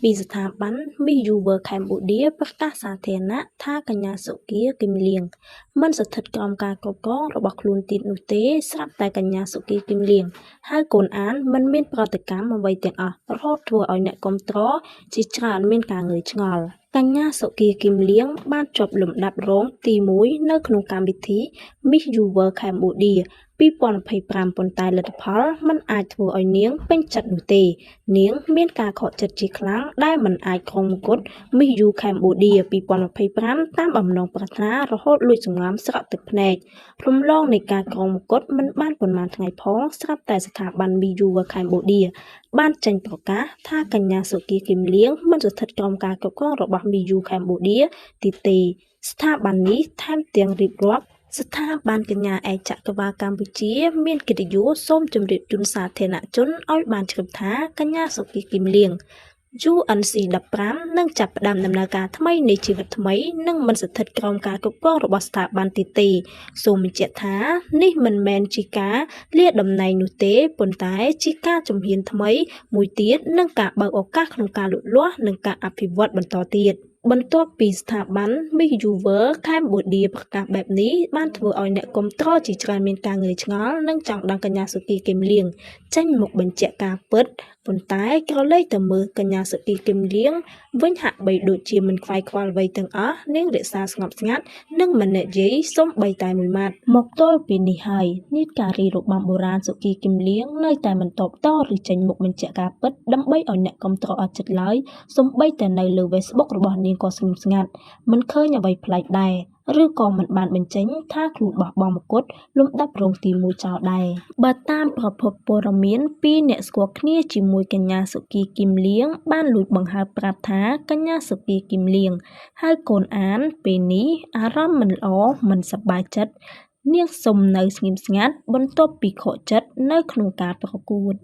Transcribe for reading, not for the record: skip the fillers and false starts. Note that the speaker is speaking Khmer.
ពីស្ថាប័ន Miss Universe Cambodia ប្រកាសសាធារណៈថាកញ្ញាសុគា គឹមលៀង មិនស្ថិតក្រោមការគ្រប់គ្រងរបស់ខ្លួនទៀតនោះទេ ស្រាប់តែកញ្ញាសុគា គឹមលៀង ហៅកូនអានមិនមានប្រតិកម្មអ្វីទាំងអស់ រហូតធ្វើឲ្យអ្នកគាំទ្រជាច្រើនមានការងឿងឆ្ងល់ កញ្ញាសុគា គឹមលៀង បានជាប់លំដាប់រងទី 1 នៅក្នុងកម្មវិធី Miss Universe Cambodia 2025 ប៉ុន្តែលទ្ធផលមិនអាចធ្វើឲ្យនាងពេញចិត្តនោះទេ នាងមានការខកចិត្តជាខ្លាំងដែលមិនអាចគ្រងមង្គត Miss U Cambodia 2025 តាមបំណងប្រាថ្នារហូតលួចសម្ងំស្រក់ទឹកភ្នែករំលងនៃការគ្រងមង្គតមិនបានប៉ុន្មានថ្ងៃផងស្រាប់តែស្ថាប័ន Miss Universe Cambodia បានចេញប្រកាសថាកញ្ញាសុគា គឹមលៀង មិនស្ថិតក្រោមការគ្រប់គ្រងរបស់ Miss U Cambodia ទៀតទេ ស្ថាប័ននេះថែមទាំងរៀបរាប់ ស្ថាប័នកញ្ញាឯកចក្រវាឡកម្ពុជាមានកិត្តិយសសូមជម្រាបជូនសាធារណជនឲ្យបានជ្រាបថាកញ្ញាសុគា គឹមលៀង UNC15 នឹងចាប់ផ្ដើមដំណើរការថ្មីនៃជីវិតថ្មីនិងមិនស្ថិតក្រោមការគ្រប់គ្រងរបស់ស្ថាប័នទៀតទេ សូមបញ្ជាក់ថានេះមិនមែនជាការលាតំណែងនោះទេ ប៉ុន្តែជាការជំហានថ្មីមួយទៀតនិងការបើកឱកាសក្នុងការលូតលាស់និងការអភិវឌ្ឍបន្តទៀត បន្ទាប់ពីស្ថាប័ន Miss Universe Cambodia ប្រកាសបែបនេះបានធ្វើឲ្យអ្នកគាំទ្រជាច្រើនមានការងឿងឆ្ងល់និងចង់ដឹងកញ្ញាសុគា គឹមលៀង ចេញមកបញ្ជាក់ការពិត ប៉ុន្តែក្រឡេកទៅមើលកញ្ញាសុគា គឹមលៀង វិញហាក់បីដូចជាមិនខ្វាយខ្វល់អ្វីទាំងអស់នាងរក្សាស្ងប់ស្ងាត់និងមិននិយាយសូម្បីតែមួយម៉ាត់មកទល់ពេលនេះហើយនាដការីរបាំបុរាណសុគា គឹមលៀង នៅតែមិនតបតឬចេញមុខបញ្ជាក់ការពិតដើម្បីឲ្យអ្នកគាំទ្រអត់ចិត្តឡើយសូម្បីតែនៅលើ Facebook របស់នាងក៏ស្ងៀមស្ងាត់មិនឃើញអ្វីប្លែកដែរ ឬក៏មិនបានបញ្ចេញថាខ្លួនបោះបង់មកុដលំដាប់រងទី 1 ចោលដែរ បើតាមប្រភពព័ត៌មានពីអ្នកស្គាល់គ្នាជាមួយកញ្ញាសុគា គឹមលៀង បានលួចបង្ហើបប្រាប់ថាកញ្ញាសុគា គឹមលៀង ហៅកូនអានពេលនេះអារម្មណ៍មិនល្អមិនសប្បាយចិត្ត នាងសុំនៅស្ងៀមស្ងាត់បន្ទាប់ពីខកចិត្តនៅក្នុងការប្រកួត